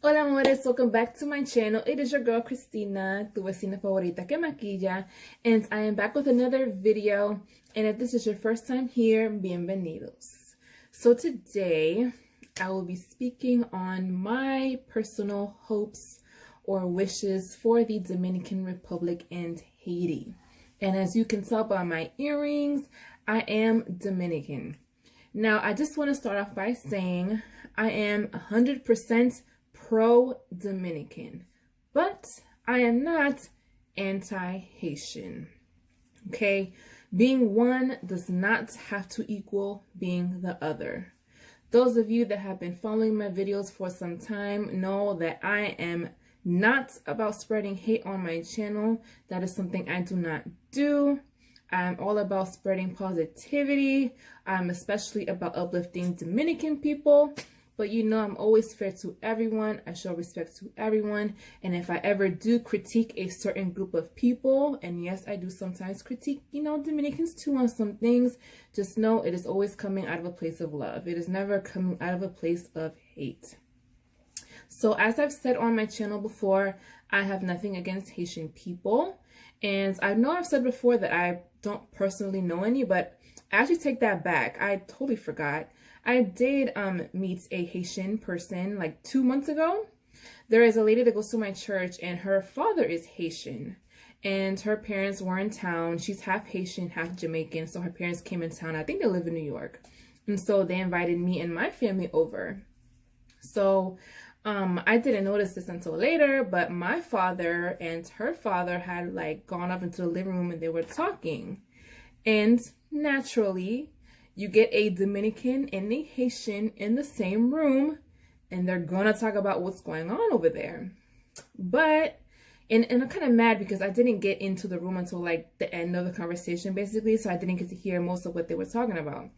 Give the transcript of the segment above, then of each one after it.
Hola amores, welcome back to my channel. It is your girl Cristina, tu vecina favorita que maquilla, and I am back with another video. And if this is your first time here, bienvenidos. So today I will be speaking on my personal hopes or wishes for the Dominican Republic and Haiti. And as you can tell by my earrings, I am Dominican. Now, I just want to start off by saying I am 100% pro-Dominican, but I am not anti-Haitian, okay? Being one does not have to equal being the other. Those of you that have been following my videos for some time know that I am not about spreading hate on my channel. That is something I do not do. I'm all about spreading positivity. I'm especially about uplifting Dominican people. But you know, I'm always fair to everyone. I show respect to everyone. And if I ever do critique a certain group of people, and yes, I do sometimes critique, Dominicans too on some things, just know it is always coming out of a place of love. It is never coming out of a place of hate. So as I've said on my channel before, I have nothing against Haitian people. And I know I've said before that I don't personally know any, but I actually take that back. I totally forgot. I did meet a Haitian person like 2 months ago. There is a lady that goes to my church and her father is Haitian and her parents were in town. She's half Haitian, half Jamaican. So her parents came in town. I think they live in New York. And so they invited me and my family over. So I didn't notice this until later, but my father and her father had like gone up into the living room and they were talking. And naturally, you get a Dominican and a Haitian in the same room and they're gonna talk about what's going on over there. But, and I'm kind of mad because I didn't get into the room until like the end of the conversation basically, so I didn't get to hear most of what they were talking about.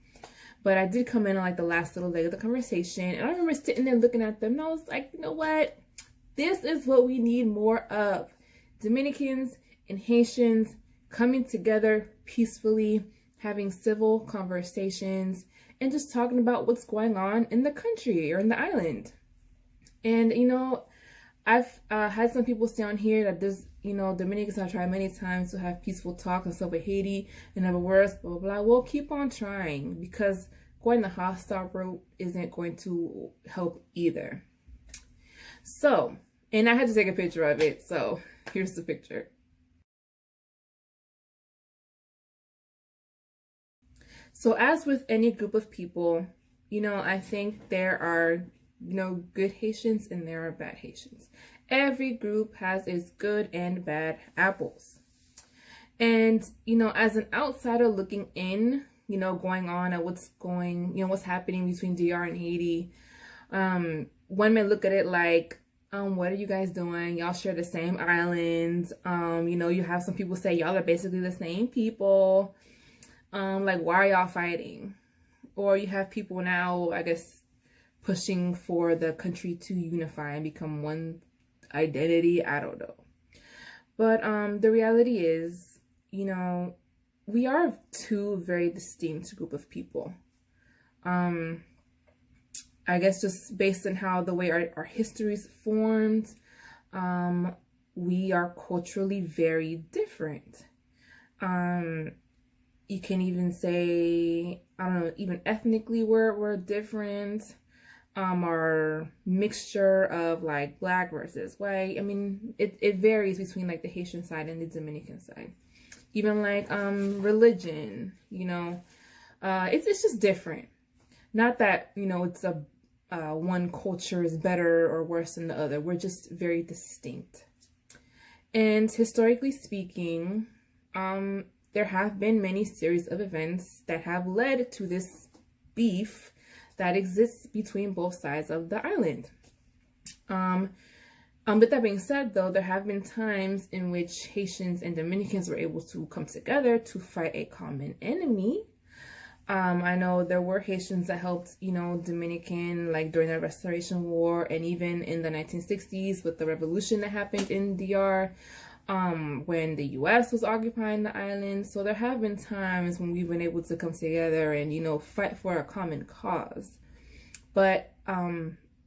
But I did come in on like the last little leg of the conversation and I remember sitting there looking at them and I was like, you know what? This is what we need more of. Dominicans and Haitians coming together peacefully, having civil conversations, and just talking about what's going on in the country or in the island. And, I've had some people say on here that there's, Dominicans have tried many times to have peaceful talk and stuff with Haiti and other words, blah, blah, blah. We'll keep on trying because going the hostile route isn't going to help either. So, and I had to take a picture of it. So here's the picture. So as with any group of people, I think there are, good Haitians and there are bad Haitians. Every group has its good and bad apples. And, as an outsider looking in, going on at what's happening between DR and Haiti, one may look at it like, what are you guys doing? Y'all share the same islands. You have some people say y'all are basically the same people. Like, why are y'all fighting? Or you have people now, I guess, pushing for the country to unify and become one identity. I don't know. But the reality is, we are two very distinct group of people. I guess just based on how the way our history's formed, we are culturally very different. You can even say, I don't know, even ethnically we're different. Our mixture of like black versus white. I mean, it varies between like the Haitian side and the Dominican side. Even like religion, it's just different. Not that, it's one culture is better or worse than the other. We're just very distinct. And historically speaking, there have been many series of events that have led to this beef that exists between both sides of the island. With that being said, though, there have been times in which Haitians and Dominicans were able to come together to fight a common enemy. I know there were Haitians that helped, Dominican, like during the Restoration War and even in the 1960s with the revolution that happened in DR. When the U.S. was occupying the island. So there have been times when we've been able to come together and, fight for a common cause. But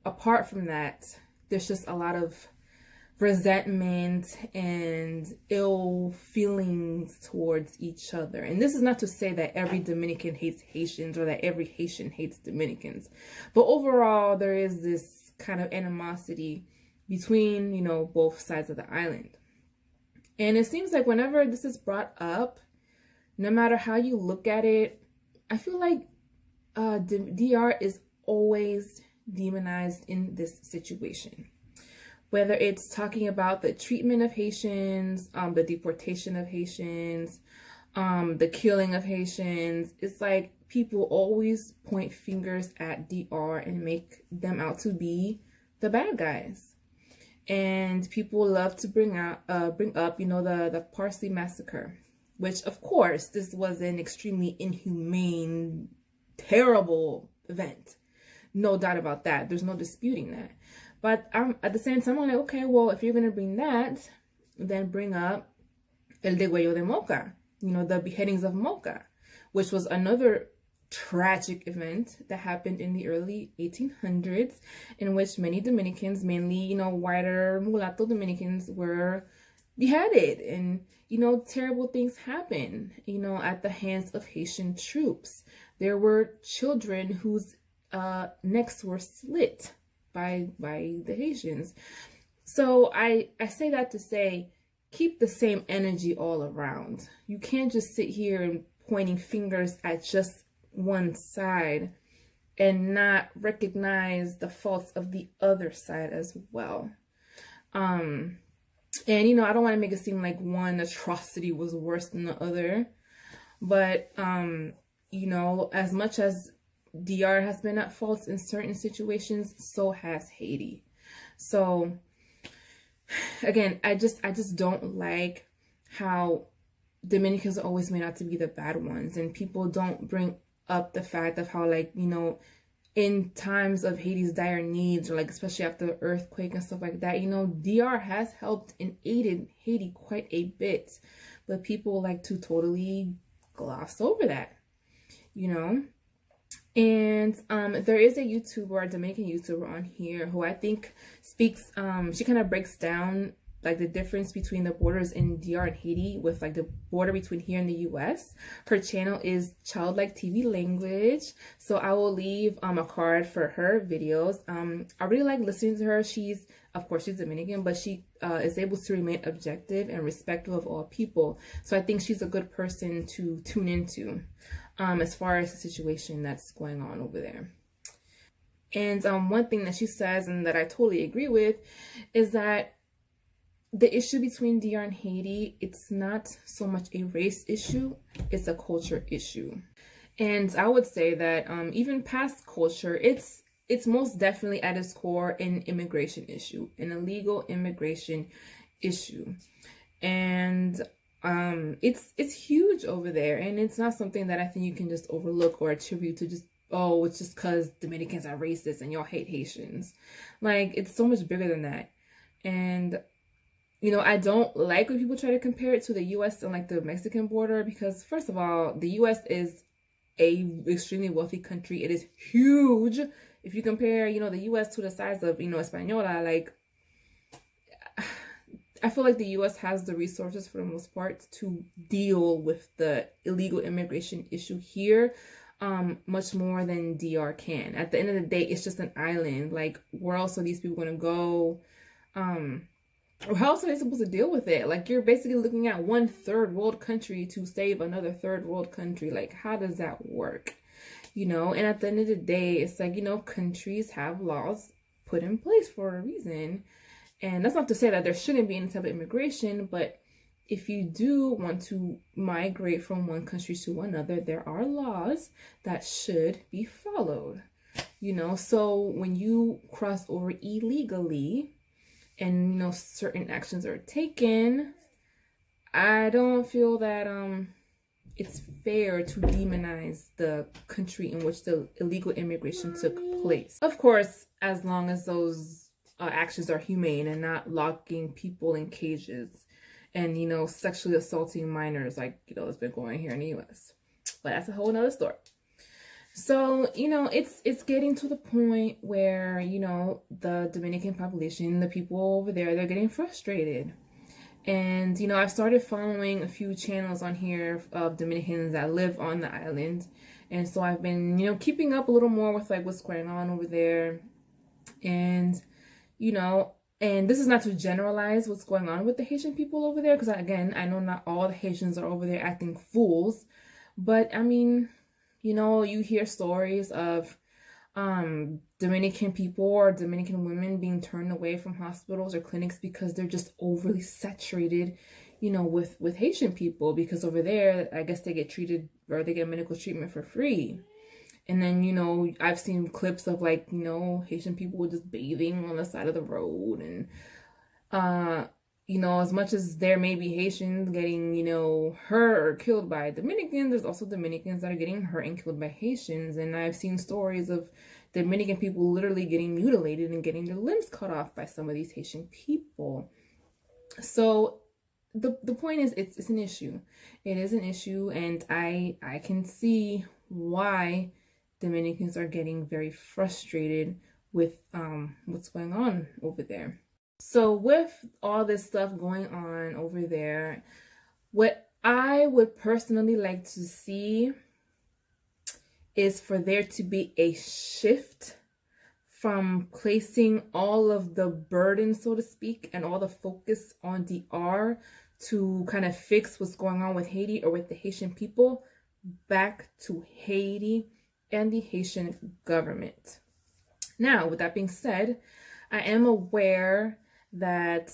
apart from that, there's just a lot of resentment and ill feelings towards each other. And this is not to say that every Dominican hates Haitians or that every Haitian hates Dominicans, but overall there is this kind of animosity between, you know, both sides of the island. And it seems like whenever this is brought up, no matter how you look at it, I feel like DR is always demonized in this situation. Whether it's talking about the treatment of Haitians, the deportation of Haitians, the killing of Haitians, it's like people always point fingers at DR and make them out to be the bad guys. And people love to bring up, you know, the Parsley Massacre, which of course this was an extremely inhumane, terrible event. No doubt about that. There's no disputing that. But at the same time, I'm like, okay, well, if you're going to bring that, then bring up El Degüello de Moca, you know, the beheadings of Moca, which was another tragic event that happened in the early 1800s, in which many Dominicans, mainly, you know, whiter mulatto Dominicans, were beheaded. And, you know, terrible things happen, you know, at the hands of Haitian troops. There were children whose necks were slit by the Haitians. So I say that to say, keep the same energy all around. You can't just sit here and pointing fingers at just one side and not recognize the faults of the other side as well. And, you know, I don't want to make it seem like one atrocity was worse than the other, but, you know, as much as DR has been at fault in certain situations, so has Haiti. So again, I just don't like how Dominicans are always made out to be the bad ones, and people don't bring up the fact of how, like, you know, in times of Haiti's dire needs, or like especially after the earthquake and stuff like that, you know, DR has helped and aided Haiti quite a bit, but people like to totally gloss over that, you know. And there is a YouTuber, a Dominican YouTuber on here who I think speaks, she kind of breaks down like the difference between the borders in DR and Haiti with like the border between here and the US. Her channel is Childlike TV Language. So I will leave a card for her videos. I really like listening to her. Of course, she's Dominican, but she is able to remain objective and respectful of all people. So I think she's a good person to tune into as far as the situation that's going on over there. And one thing that she says, and that I totally agree with, is that the issue between DR and Haiti, it's not so much a race issue, it's a culture issue. And I would say that even past culture, it's most definitely at its core an immigration issue, an illegal immigration issue. And it's huge over there, and it's not something that I think you can just overlook or attribute to just, oh, it's just because Dominicans are racist and y'all hate Haitians. Like, it's so much bigger than that. And you know, I don't like when people try to compare it to the US and like the Mexican border, because first of all, the US is a extremely wealthy country. It is huge. If you compare, you know, the US to the size of, you know, Hispaniola, like, I feel like the US has the resources for the most part to deal with the illegal immigration issue here much more than DR can. At the end of the day, it's just an island. Like, where else are these people going to go? How else are they supposed to deal with it? Like, you're basically looking at one third world country to save another third world country. Like, how does that work? You know, and at the end of the day, it's like, you know, countries have laws put in place for a reason. And that's not to say that there shouldn't be any type of immigration, but if you do want to migrate from one country to another, there are laws that should be followed. You know, so when you cross over illegally, and, you know, certain actions are taken, I don't feel that it's fair to demonize the country in which the illegal immigration took place. Of course, as long as those actions are humane and not locking people in cages and, you know, sexually assaulting minors, like, you know, it's been going here in the US. But that's a whole nother story. So, it's getting to the point where, the Dominican population, the people over there, they're getting frustrated. And, I've started following a few channels on here of Dominicans that live on the island. And so I've been, keeping up a little more with like what's going on over there. And, you know, and this is not to generalize what's going on with the Haitian people over there, because again, I know not all the Haitians are over there acting fools. But I mean, you hear stories of Dominican people or Dominican women being turned away from hospitals or clinics because they're just overly saturated, with Haitian people, because over there, I guess they get treated or they get medical treatment for free. And then, I've seen clips of like, Haitian people just bathing on the side of the road. And, uh, as much as there may be Haitians getting, hurt or killed by Dominicans, there's also Dominicans that are getting hurt and killed by Haitians. And I've seen stories of Dominican people literally getting mutilated and getting their limbs cut off by some of these Haitian people. So the point is, it's an issue. It is an issue, and I can see why Dominicans are getting very frustrated with what's going on over there. So with all this stuff going on over there, what I would personally like to see is for there to be a shift from placing all of the burden, so to speak, and all the focus on DR to kind of fix what's going on with Haiti or with the Haitian people, back to Haiti and the Haitian government. Now, with that being said, I am aware that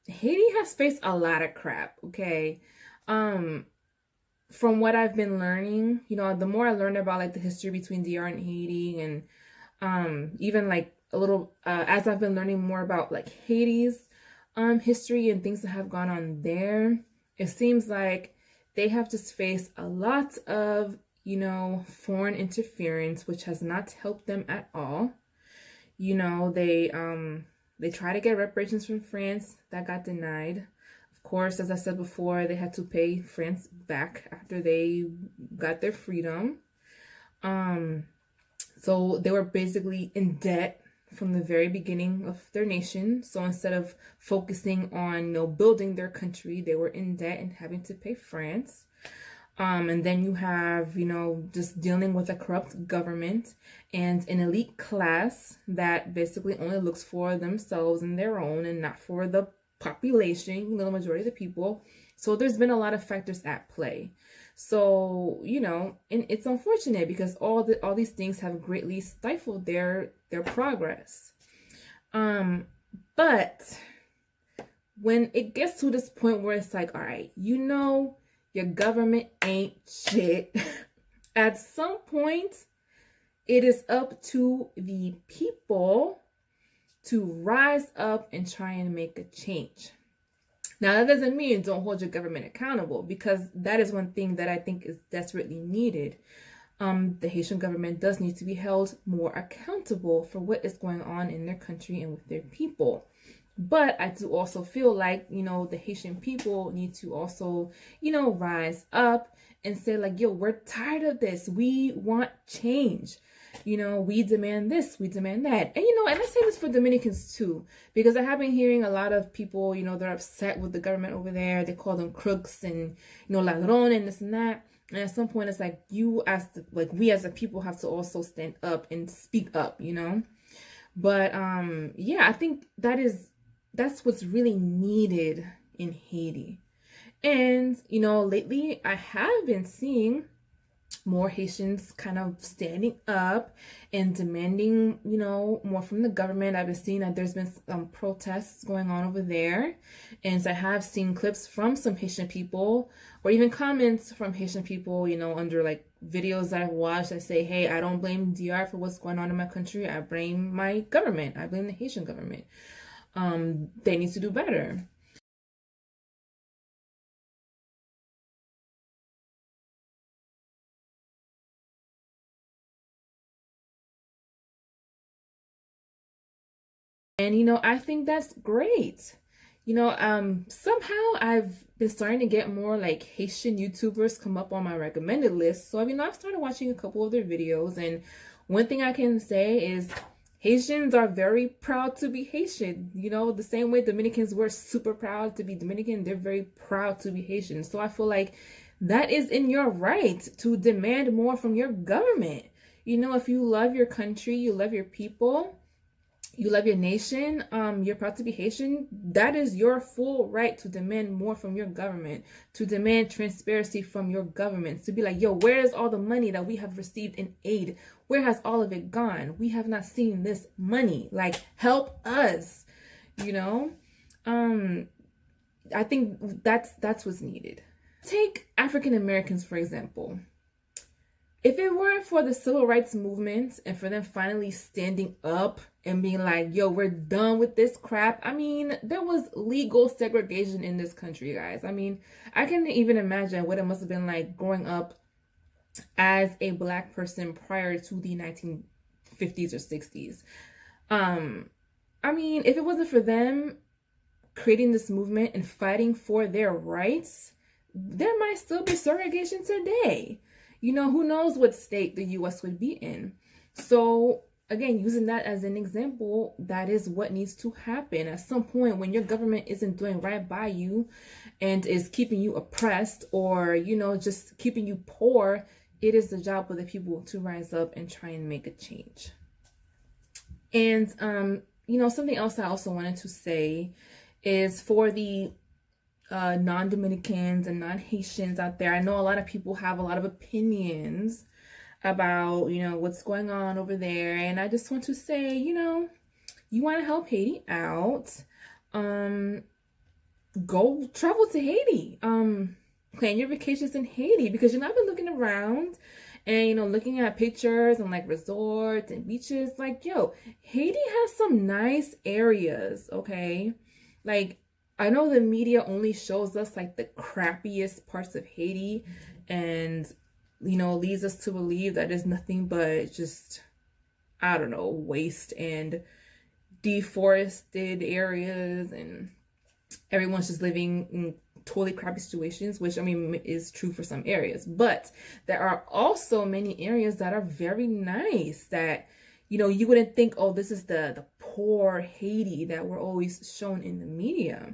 Haiti has faced a lot of crap, okay? From what I've been learning, the more I learned about like the history between DR and Haiti, and even like a little as I've been learning more about like Haiti's history and things that have gone on there, it seems like they have just faced a lot of, foreign interference, which has not helped them at all. They try to get reparations from France. That got denied. Of course, as I said before, they had to pay France back after they got their freedom. So they were basically in debt from the very beginning of their nation. So instead of focusing on, building their country, they were in debt and having to pay France. And then you have, just dealing with a corrupt government and an elite class that basically only looks for themselves and their own and not for the population, the majority of the people. So there's been a lot of factors at play. So, and it's unfortunate because all these things have greatly stifled their progress. But when it gets to this point where it's like, all right, your government ain't shit. At some point, it is up to the people to rise up and try and make a change. Now, that doesn't mean don't hold your government accountable, because that is one thing that I think is desperately needed. The Haitian government does need to be held more accountable for what is going on in their country and with their people. But I do also feel like, the Haitian people need to also, rise up and say like, yo, we're tired of this. We want change. We demand this, we demand that. And, and I say this for Dominicans too, because I have been hearing a lot of people, they're upset with the government over there. They call them crooks and, ladrón and this and that. And at some point it's like we as a people have to also stand up and speak up, But, yeah, I think that's what's really needed in Haiti. And, lately I have been seeing more Haitians kind of standing up and demanding, more from the government. I've been seeing that there's been some protests going on over there. And so I have seen clips from some Haitian people, or even comments from Haitian people, under like videos that I've watched that say, hey, I don't blame DR for what's going on in my country. I blame my government. I blame the Haitian government. They need to do better. And, I think that's great. Somehow I've been starting to get more like Haitian YouTubers come up on my recommended list. So, I've started watching a couple of their videos, and one thing I can say is Haitians are very proud to be Haitian. The same way Dominicans were super proud to be Dominican, they're very proud to be Haitian. So I feel like that is in your right to demand more from your government. If you love your country, you love your people, you love your nation, you're proud to be Haitian, that is your full right to demand more from your government, to demand transparency from your government, to be like, yo, where is all the money that we have received in aid? Where has all of it gone? We have not seen this money. Like, help us, I think that's what's needed. Take African Americans, for example. If it weren't for the civil rights movement and for them finally standing up and being like, yo, we're done with this crap. There was legal segregation in this country, guys. I can't even imagine what it must have been like growing up as a Black person prior to the 1950s or 60s. If it wasn't for them creating this movement and fighting for their rights, there might still be segregation today. Who knows what state the U.S. would be in. So again, using that as an example, that is what needs to happen. At some point, when your government isn't doing right by you and is keeping you oppressed or, just keeping you poor, it is the job of the people to rise up and try and make a change. And, something else I also wanted to say is for the non-Dominicans and non-Haitians out there. I know a lot of people have a lot of opinions about, what's going on over there. And I just want to say, you want to help Haiti out, go travel to Haiti. Plan your vacations in Haiti, because I've been looking around and, looking at pictures and like resorts and beaches. Like, yo, Haiti has some nice areas, okay? Like, I know the media only shows us like the crappiest parts of Haiti and, leads us to believe that it's nothing but just, I don't know, waste and deforested areas and everyone's just living in totally crappy situations, which is true for some areas. But there are also many areas that are very nice that, you wouldn't think, oh, this is the poor Haiti that we're always shown in the media.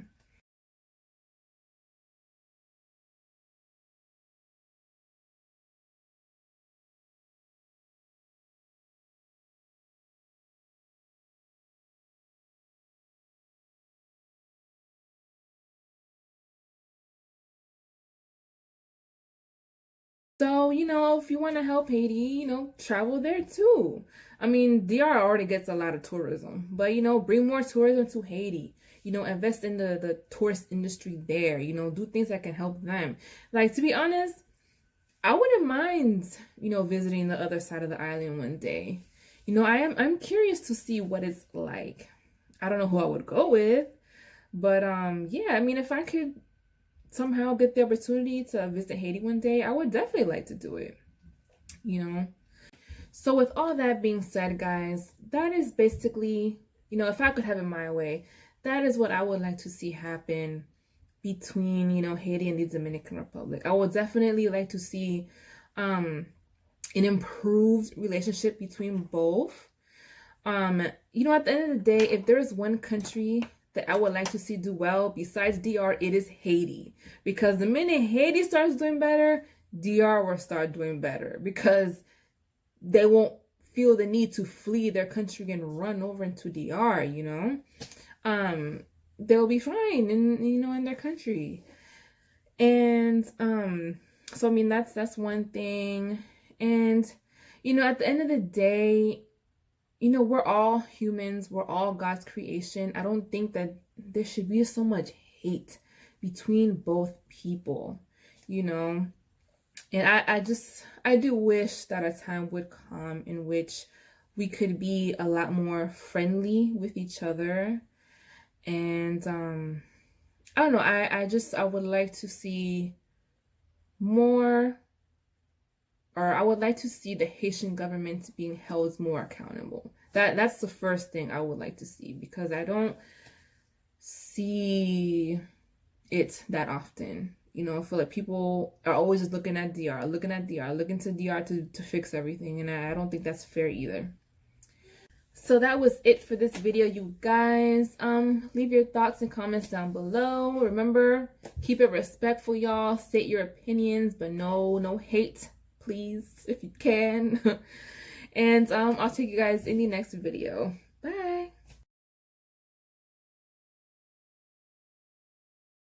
So, if you want to help Haiti, travel there too. DR already gets a lot of tourism, but, bring more tourism to Haiti. Invest in the tourist industry there, do things that can help them. Like, to be honest, I wouldn't mind, visiting the other side of the island one day. I'm curious to see what it's like. I don't know who I would go with, but yeah, if I could somehow get the opportunity to visit Haiti one day, I would definitely like to do it, So with all that being said, guys, that is basically, if I could have it my way, that is what I would like to see happen between, Haiti and the Dominican Republic. I would definitely like to see an improved relationship between both. At the end of the day, if there is one country that I would like to see do well besides DR, it is Haiti. Because the minute Haiti starts doing better, DR will start doing better, because they won't feel the need to flee their country and run over into DR, they'll be fine in their country. And so that's one thing. And at the end of the day, we're all humans, we're all God's creation. I don't think that there should be so much hate between both people, And I do wish that a time would come in which we could be a lot more friendly with each other. And I don't know, I would like to see more, or I would like to see the Haitian government being held more accountable. That's the first thing I would like to see, because I don't see it that often. You know, I feel like people are always just looking at DR, looking at DR, looking to DR to fix everything. And I don't think that's fair either. So that was it for this video, you guys. Leave your thoughts and comments down below. Remember, keep it respectful, y'all. State your opinions, but no hate, please, if you can. And I'll take you guys in the next video.